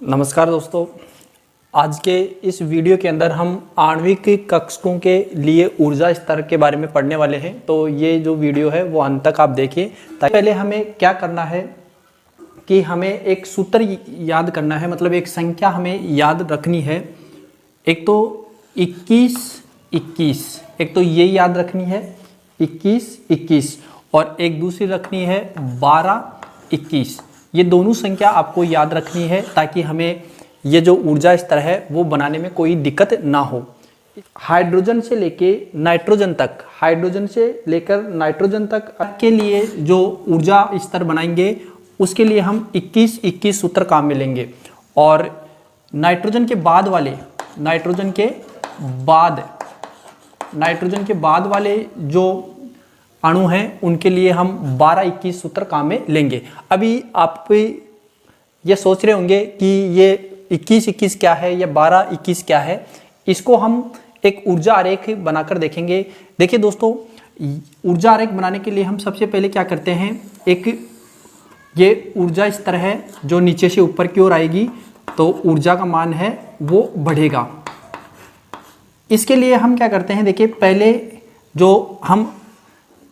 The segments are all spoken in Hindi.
नमस्कार दोस्तों, आज के इस वीडियो के अंदर हम आणविक कक्षकों के लिए ऊर्जा स्तर के बारे में पढ़ने वाले हैं। तो ये जो वीडियो है वो अंत तक आप देखिए। पहले हमें क्या करना है कि हमें एक सूत्र याद करना है, मतलब एक संख्या हमें याद रखनी है। एक तो 21-21, एक तो ये याद रखनी है 21-21 और एक दूसरी रखनी है 12-21। ये दोनों संख्या आपको याद रखनी है ताकि हमें ये जो ऊर्जा स्तर है वो बनाने में कोई दिक्कत ना हो। हाइड्रोजन से लेके नाइट्रोजन तक, हाइड्रोजन से लेकर नाइट्रोजन तक के लिए जो ऊर्जा स्तर बनाएंगे उसके लिए हम 21-21 सूत्र काम में लेंगे। और नाइट्रोजन के बाद वाले, नाइट्रोजन के बाद वाले जो अणु हैं उनके लिए हम 12-21 सूत्र काम में लेंगे। अभी आप ये सोच रहे होंगे कि ये 21-21 क्या है या 12-21 क्या है। इसको हम एक ऊर्जा आरेख बनाकर देखेंगे। देखिए दोस्तों, ऊर्जा आरेख बनाने के लिए हम सबसे पहले क्या करते हैं, एक ये ऊर्जा स्तर है जो नीचे से ऊपर की ओर आएगी तो ऊर्जा का मान है वो बढ़ेगा। इसके लिए हम क्या करते हैं, देखिए पहले जो हम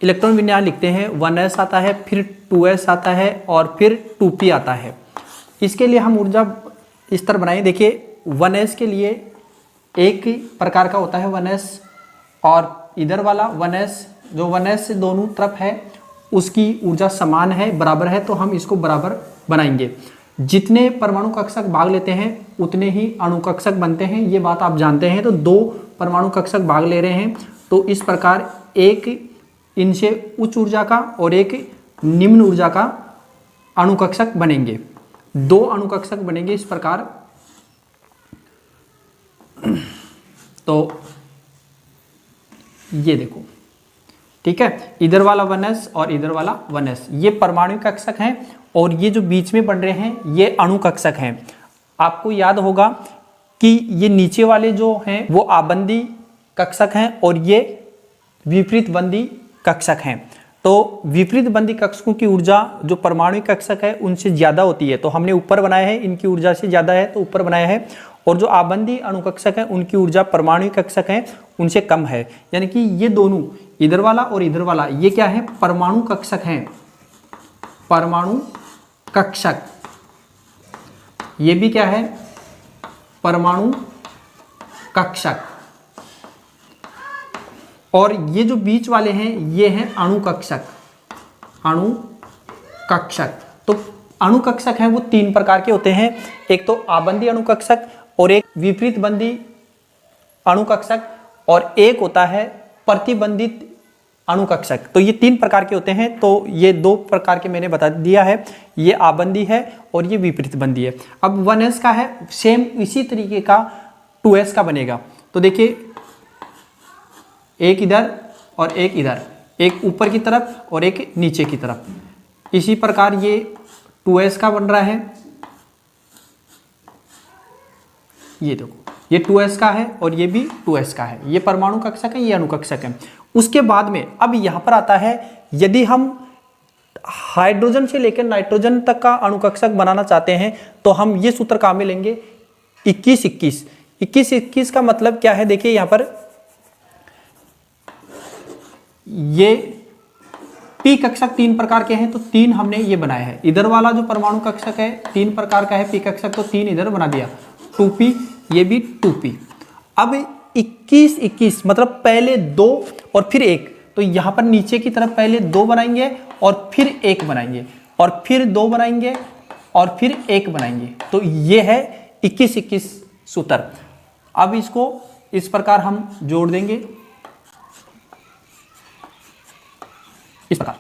इलेक्ट्रॉन विन्यास लिखते हैं 1s आता है, फिर 2s आता है और फिर 2p आता है। इसके लिए हम ऊर्जा स्तर बनाएं। देखिए 1s के लिए एक प्रकार का होता है 1s, और इधर वाला 1s जो 1s से दोनों तरफ है उसकी ऊर्जा समान है, बराबर है, तो हम इसको बराबर बनाएंगे। जितने परमाणु कक्षक भाग लेते हैं उतने ही अणु कक्षक बनते हैं, ये बात आप जानते हैं। तो 2 परमाणु कक्षक भाग ले रहे हैं तो इस प्रकार एक इनसे उच्च ऊर्जा का और एक निम्न ऊर्जा का अणुकक्षक बनेंगे। 2 अणुकक्षक बनेंगे इस प्रकार। तो ये देखो, ठीक है, इधर वाला 1s और इधर वाला 1s ये परमाणु कक्षक हैं और ये जो बीच में बन रहे हैं ये अणुकक्षक हैं। आपको याद होगा कि ये नीचे वाले जो हैं वो आबंदी कक्षक हैं और ये विपरीत बंदी कक्षक हैं। तो विपरीत बंदी कक्षकों की ऊर्जा जो परमाणु कक्षक है उनसे ज्यादा होती है, तो हमने ऊपर बनाया है, इनकी ऊर्जा से ज्यादा है तो ऊपर बनाया है। और जो आबंदी अणुकक्षक है उनकी ऊर्जा परमाणु कक्षक है उनसे कम है। यानी कि ये दोनों, इधर वाला और इधर वाला, ये क्या है, परमाणु कक्षक हैं, परमाणु कक्षक। ये भी क्या है, परमाणु कक्षक। और ये जो बीच वाले हैं ये हैं अणुकक्षक, अणुकक्षक। तो अणुकक्षक हैं वो 3 प्रकार के होते हैं, एक तो आबंदी अणुकक्षक और एक विपरीत बंदी अणुकक्षक और एक होता है प्रतिबंधित अणुकक्षक। तो ये 3 प्रकार के होते हैं। तो ये 2 प्रकार के मैंने बता दिया है, ये आबंदी है और ये विपरीत बंदी है। अब 1s का है, सेम इसी तरीके का 2s का बनेगा। तो देखिए एक इधर और एक इधर, एक ऊपर की तरफ और एक नीचे की तरफ। इसी प्रकार ये 2s का बन रहा है, ये देखो ये 2s का है और ये भी 2s का है। ये परमाणु कक्षक है, ये अणुकक्षक है। उसके बाद में अब यहां पर आता है, यदि हम हाइड्रोजन से लेकर नाइट्रोजन तक का अणुकक्षक बनाना चाहते हैं तो हम ये सूत्र काम में लेंगे 21-21। 21-21 का मतलब क्या है, देखिए यहां पर ये p कक्षक 3 प्रकार के हैं तो 3 हमने ये बनाया है। इधर वाला जो परमाणु कक्षक है 3 प्रकार का है p कक्षक, तो 3 इधर बना दिया, 2p, ये भी 2p। अब 21-21 मतलब पहले 2 और फिर 1, तो यहां पर नीचे की तरफ पहले 2 बनाएंगे और फिर 1 बनाएंगे और फिर 2 बनाएंगे और फिर 1 बनाएंगे। तो ये है 21-21 सूत्र। अब इसको इस प्रकार हम जोड़ देंगे, इस प्रकार।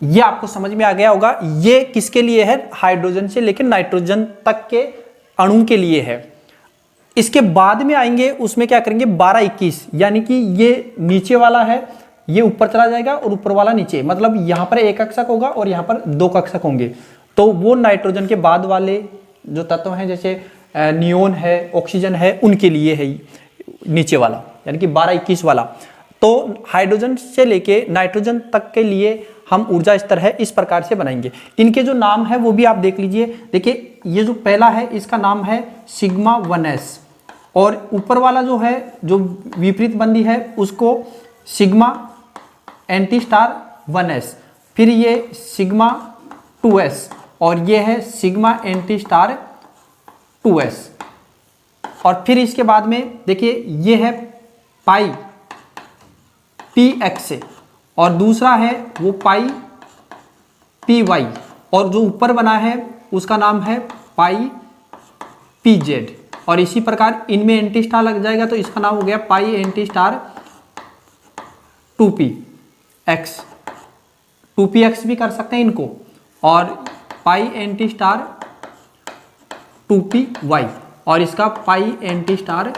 ये आपको समझ में आ गया होगा। ये किसके लिए है, हाइड्रोजन से लेकर नाइट्रोजन तक के अणु के लिए है। इसके बाद में आएंगे उसमें क्या करेंगे 12-21, यानी कि ये नीचे वाला है ये ऊपर चला जाएगा और ऊपर वाला नीचे, मतलब यहां पर 1 कक्षक होगा और यहां पर 2 कक्षक होंगे। तो वो नाइट्रोजन के बाद वाले जो तत्व हैं जैसे नियोन है, ऑक्सीजन है, उनके लिए है नीचे वाला, यानी कि 12-21 वाला। तो हाइड्रोजन से लेके नाइट्रोजन तक के लिए हम ऊर्जा स्तर है इस प्रकार से बनाएंगे। इनके जो नाम है वो भी आप देख लीजिए। देखिए ये जो पहला है इसका नाम है सिग्मा 1s, और ऊपर वाला जो है जो विपरीत बंदी है उसको सिग्मा एंटी स्टार 1s, फिर ये सिग्मा 2s और ये है सिग्मा एंटी स्टार 2s, और फिर इसके बाद में देखिए ये है पाई px और दूसरा है वो पाई py, और जो ऊपर बना है उसका नाम है पाई pz, और इसी प्रकार इनमें एंटी स्टार लग जाएगा तो इसका नाम हो गया पाई एंटी स्टार 2px, 2px भी कर सकते हैं इनको, और पाई एंटी स्टार 2py और इसका पाई एंटी स्टार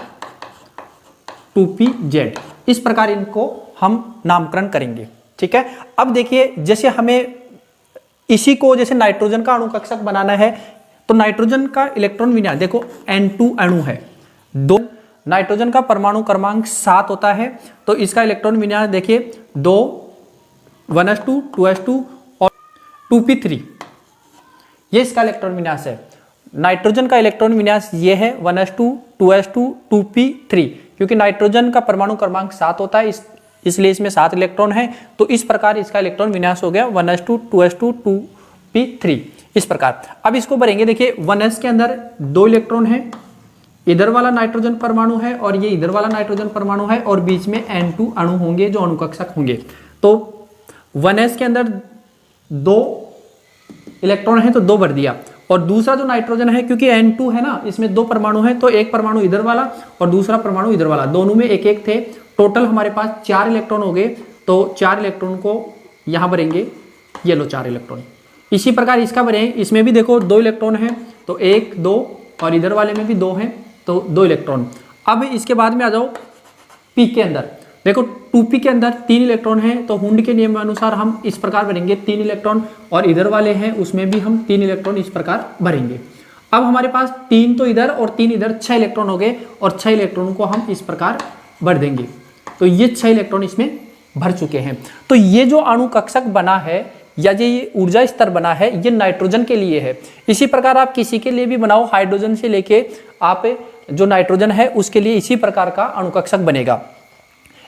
2pz। इस प्रकार इनको हम नामकरण करेंगे। ठीक है, अब देखिए जैसे हमें इसी को जैसे नाइट्रोजन का अणु कक्षक बनाना है तो नाइट्रोजन का इलेक्ट्रॉन विन्यास देखो N2 अणु है, दो नाइट्रोजन का परमाणु क्रमांक 7 होता है, तो इसका इलेक्ट्रॉन विन्यास देखिए 2 1s2 2s2 और 2p3, ये इसका इलेक्ट्रॉन विन्यास है। नाइट्रोजन का इलेक्ट्रॉन विन्यास ये है 1s2 2s2 2p3, क्योंकि नाइट्रोजन का परमाणु क्रमांक 7 होता है इसलिए इसमें 7 इलेक्ट्रॉन है, तो इस प्रकार इसका इलेक्ट्रॉन विन्यास हो गया 1s2 2s2 2p3 इस प्रकार। अब इसको भरेंगे। देखिए 1s के अंदर 2 इलेक्ट्रॉन है, इधर वाला नाइट्रोजन परमाणु है और ये इधर वाला नाइट्रोजन परमाणु है, और बीच में N2 अणु होंगे जो अणुकक्षक होंगे। तो 1s के अंदर 2 इलेक्ट्रॉन है तो 2 भर दिया, और दूसरा जो नाइट्रोजन है क्योंकि N2 है ना, इसमें 2 परमाणु है तो एक परमाणु इधर वाला और दूसरा परमाणु इधर वाला, दोनों में एक एक थे, टोटल हमारे पास 4 इलेक्ट्रॉन हो गए। तो 4 इलेक्ट्रॉन को यहाँ भरेंगे, ये लो 4 इलेक्ट्रॉन। इसी प्रकार इसका भरें, इसमें भी देखो 2 इलेक्ट्रॉन है तो 1 2 और इधर वाले में भी 2 हैं तो 2 इलेक्ट्रॉन। अब इसके बाद में आ जाओ P के अंदर, देखो 2p के अंदर 3 इलेक्ट्रॉन है तो हुंड के नियम अनुसार हम इस प्रकार भरेंगे 3 इलेक्ट्रॉन, और इधर वाले हैं उसमें भी हम 3 इलेक्ट्रॉन इस प्रकार भरेंगे। अब हमारे पास 3 तो इधर और 3 इधर 6 इलेक्ट्रॉन हो गए, और 6 इलेक्ट्रॉन को हम इस प्रकार भर देंगे। तो ये 6 इलेक्ट्रॉन इसमें भर चुके हैं। तो ये जो अणु कक्षक बना है या ये ऊर्जा स्तर बना है ये नाइट्रोजन के लिए है। इसी प्रकार आप किसी के लिए भी बनाओ, हाइड्रोजन से लेके आप जो नाइट्रोजन है उसके लिए इसी प्रकार का अणु कक्षक बनेगा।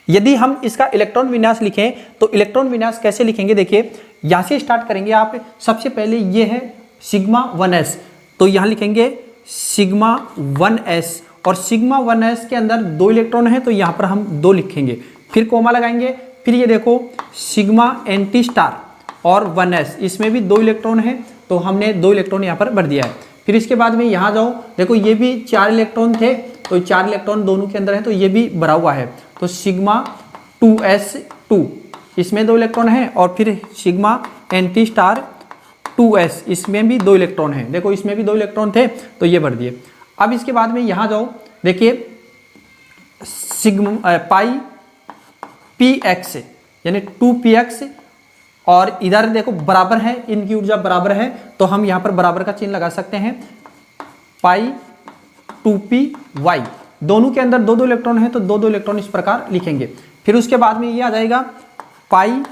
यदि हम इसका इलेक्ट्रॉन विन्यास लिखें तो इलेक्ट्रॉन विन्यास कैसे लिखेंगे, देखिए यहाँ से स्टार्ट करेंगे आप। सबसे पहले ये है सिग्मा 1s, तो यहाँ लिखेंगे सिग्मा 1s, और सिग्मा 1s के अंदर 2 इलेक्ट्रॉन है तो यहाँ पर हम 2 लिखेंगे, फिर कोमा लगाएंगे। फिर ये देखो सिग्मा एंटी स्टार और 1s, इसमें भी 2 इलेक्ट्रॉन है तो हमने 2 इलेक्ट्रॉन यहाँ पर भर दिया है। फिर इसके बाद में यहाँ जाओ, देखो ये भी 4 इलेक्ट्रॉन थे तो 4 इलेक्ट्रॉन दोनों के अंदर है तो ये भी भरा हुआ है, तो सिग्मा 2s2 इसमें 2 इलेक्ट्रॉन है, और फिर सिग्मा एंटी स्टार 2s इसमें भी 2 इलेक्ट्रॉन है, देखो इसमें भी 2 इलेक्ट्रॉन थे तो ये भर दिए। अब इसके बाद में यहाँ जाओ, देखिए सिग्मा पाई px यानी 2px, और इधर देखो बराबर है, इनकी ऊर्जा बराबर है तो हम यहाँ पर बराबर का चिन्ह लगा सकते हैं, पाई 2py, दोनों के अंदर 2 इलेक्ट्रॉन है तो 2 इलेक्ट्रॉन इस प्रकार लिखेंगे। फिर उसके बाद में ये आ जाएगा पाई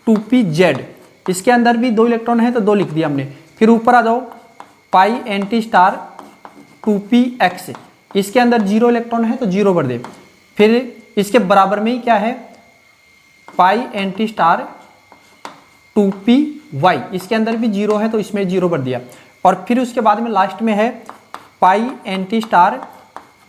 2pz, इसके अंदर भी 2 इलेक्ट्रॉन है तो 2 लिख दिया हमने। फिर ऊपर आ जाओ पाई एंटी स्टार 2px, इसके अंदर 0 इलेक्ट्रॉन है तो 0 भर दे। फिर इसके बराबर में ही क्या है पाई एंटी स्टार 2py, इसके अंदर भी 0 है तो इसमें 0 भर दिया। और फिर उसके बाद में लास्ट में है पाई एंटी स्टार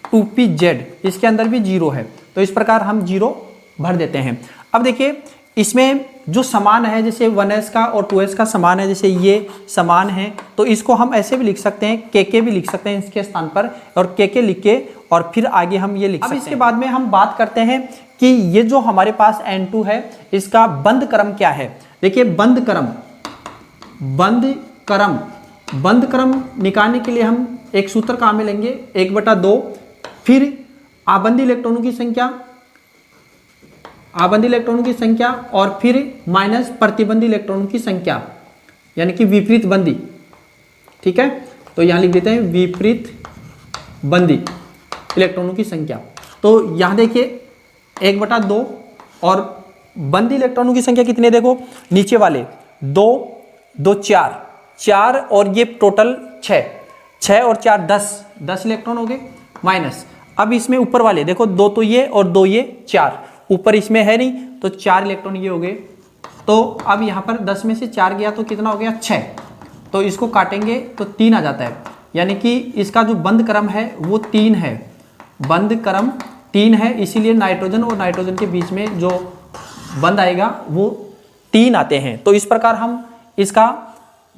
2pz, इसके अंदर भी 0 है तो इस प्रकार हम 0 भर देते हैं। अब देखिए इसमें जो समान है, जैसे 1s का और 2s का समान है, जैसे ये समान है तो इसको हम ऐसे भी लिख सकते हैं, kk भी लिख सकते हैं इसके स्थान पर, और kk लिख के और फिर आगे हम ये लिख सकते हैं। अब इसके बाद में हम बात करते हैं कि ये जो हमारे पास N2 है इसका बंध क्रम क्या है। देखिए बंध क्रम निकालने के लिए हम एक सूत्र काम में लेंगे 1/2, फिर आबंधी इलेक्ट्रॉनों की संख्या और फिर माइनस प्रतिबंधी इलेक्ट्रॉनों की संख्या, यानी कि विपरीत बंदी। ठीक है, तो यहां लिख देते हैं विपरीत बंदी इलेक्ट्रॉनों की संख्या। तो यहां देखिए 1/2 और बंद इलेक्ट्रॉनों की संख्या कितनी है, देखो नीचे वाले 2 2 4 4 और ये टोटल 6 6 और 4 10 इलेक्ट्रॉन हो गए माइनस। अब इसमें ऊपर वाले देखो 2 तो ये और 2 ये 4, ऊपर इसमें है नहीं तो 4 इलेक्ट्रॉन ये हो गए। तो अब यहाँ पर 10 में से 4 गया तो कितना हो गया 6, तो इसको काटेंगे तो 3 आ जाता है, यानी कि इसका जो बंद क्रम है वो 3 है, बंद क्रम 3 है, इसीलिए नाइट्रोजन और नाइट्रोजन के बीच में जो बंद आएगा वो 3 आते हैं। तो इस प्रकार हम इसका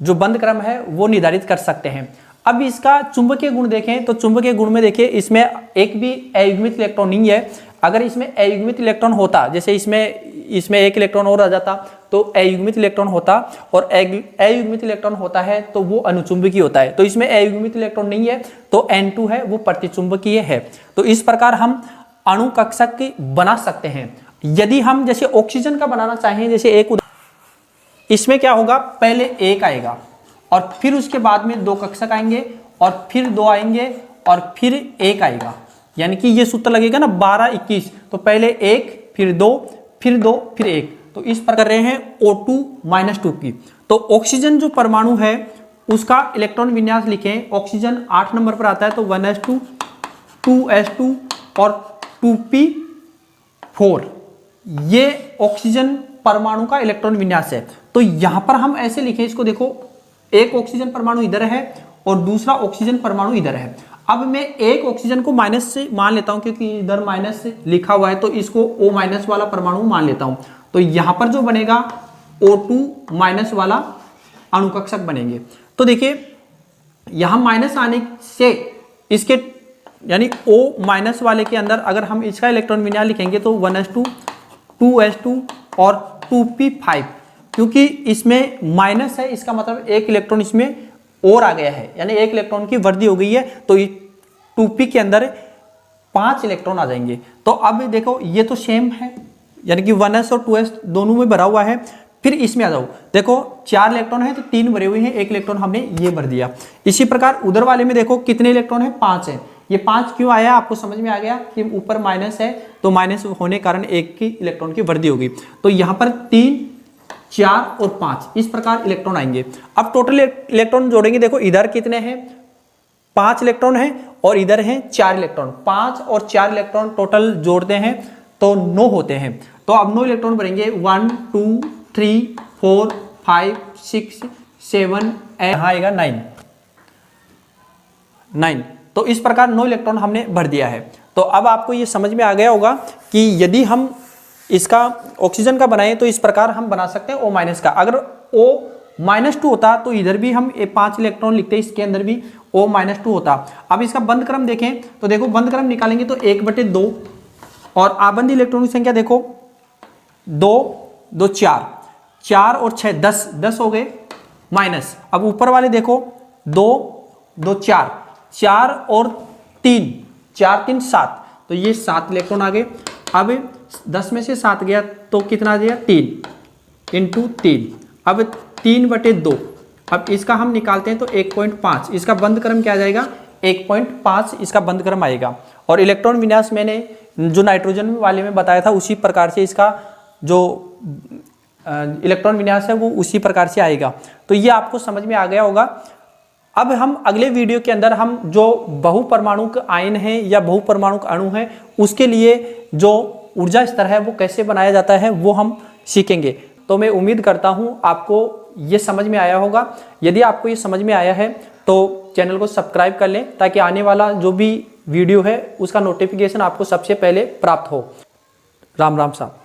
जो बंद क्रम है वो निर्धारित कर सकते हैं। अब इसका चुंबकीय गुण देखें तो चुंबकीय गुण में देखिए इसमें एक भी अयुग्मित इलेक्ट्रॉन नहीं है। अगर इसमें अयुग्मित इलेक्ट्रॉन होता, जैसे इसमें एक इलेक्ट्रॉन और आ जाता तो अयुग्मित इलेक्ट्रॉन होता, और अयुग्मित इलेक्ट्रॉन होता है तो वो अनुचुंबकीय होता है। तो इसमें अयुग्मित इलेक्ट्रॉन नहीं है तो N2 है वो प्रतिचुंबकीय है। तो इस प्रकार हम अणु कक्षक बना सकते हैं। यदि हम जैसे ऑक्सीजन का बनाना चाहें, जैसे एक इसमें क्या होगा, पहले एक आएगा और फिर उसके बाद में 2 कक्षक आएंगे और फिर 2 आएंगे और फिर 1 आएगा, यानी कि ये सूत्र लगेगा ना 12 21, तो पहले 1 फिर 2 फिर 2 फिर 1। तो इस प्रकार कर रहे हैं O2 - 2 की। तो ऑक्सीजन जो परमाणु है उसका इलेक्ट्रॉन विन्यास लिखें। ऑक्सीजन 8 नंबर पर आता है तो 1s2 2s2 और 2p4, ये ऑक्सीजन परमाणु का इलेक्ट्रॉन विन्यास है। तो यहां पर हम ऐसे लिखें इसको, देखो एक ऑक्सीजन परमाणु इधर है और दूसरा ऑक्सीजन परमाणु इधर है। अब मैं एक ऑक्सीजन को माइनस से मान लेता हूं क्योंकि इधर माइनस से लिखा हुआ है, तो इसको O- वाला परमाणु मान लेता हूं। तो यहां पर जो बनेगा O2- वाला अणुकक्षक बनेंगे। तो देखिए यहां माइनस आने से इसके यानी O- वाले के अंदर अगर हम इसका इलेक्ट्रॉन विन्यास लिखेंगे तो 1s2 2s2 और 2p5, क्योंकि इसमें माइनस है इसका मतलब एक इलेक्ट्रॉन इसमें और आ गया है, यानी एक इलेक्ट्रॉन की वृद्धि हो गई है। तो 2p के अंदर 5 इलेक्ट्रॉन आ जाएंगे। तो अब देखो ये तो सेम है, यानी कि 1s और 2s दोनों में भरा हुआ है। फिर इसमें आ जाओ, देखो 4 इलेक्ट्रॉन है तो 3 भरे हुए हैं, 1 इलेक्ट्रॉन हमने ये भर दिया। इसी प्रकार उधर वाले में देखो कितने इलेक्ट्रॉन है, 5 है। ये 5 क्यों आया, आपको समझ में आ गया कि ऊपर माइनस है तो माइनस होने कारण 1 की इलेक्ट्रॉन की वृद्धि होगी। तो यहाँ पर 3 4 और 5 इस प्रकार इलेक्ट्रॉन आएंगे। अब टोटल इलेक्ट्रॉन जोड़ेंगे, देखो इधर कितने हैं 5 इलेक्ट्रॉन हैं और इधर हैं 4 इलेक्ट्रॉन। 5 और 4 इलेक्ट्रॉन टोटल जोड़ते हैं तो 9 होते हैं। तो अब 9 इलेक्ट्रॉन बनेंगे 1 2 3 4 5 6 7 यहाँ आएगा 9। तो इस प्रकार 9 इलेक्ट्रॉन हमने भर दिया है। तो अब आपको ये समझ में आ गया होगा कि यदि हम इसका ऑक्सीजन का बनाएं तो इस प्रकार हम बना सकते हैं O- का। अगर O-2 होता तो इधर भी हम 5 इलेक्ट्रॉन लिखते, इसके अंदर भी O-2 होता। अब इसका बंद क्रम देखें तो देखो बंद क्रम निकालेंगे तो 1/2 और आबंद इलेक्ट्रॉन की संख्या देखो 2 2 4 4 और 6 10 हो गए माइनस। अब ऊपर वाले देखो 2 2 4 4 और 3 4 3 7, तो ये 7 इलेक्ट्रॉन आ गए। अब 10 में से 7 गया तो कितना आ गया 3 × 3, अब 3/2। अब इसका हम निकालते हैं तो 1.5, इसका बंद क्रम क्या आ जाएगा 1.5 इसका बंद क्रम आएगा। और इलेक्ट्रॉन विन्यास मैंने जो नाइट्रोजन वाले में बताया था उसी प्रकार से इसका जो इलेक्ट्रॉन विन्यास है वो उसी प्रकार से आएगा। तो ये आपको समझ में आ गया होगा। अब हम अगले वीडियो के अंदर हम जो बहुपरमाणुक आयन है या बहुपरमाणुक अणु है उसके लिए जो ऊर्जा स्तर है वो कैसे बनाया जाता है वो हम सीखेंगे। तो मैं उम्मीद करता हूँ आपको ये समझ में आया होगा। यदि आपको ये समझ में आया है तो चैनल को सब्सक्राइब कर लें ताकि आने वाला जो भी वीडियो है उसका नोटिफिकेशन आपको सबसे पहले प्राप्त हो। राम राम साहब।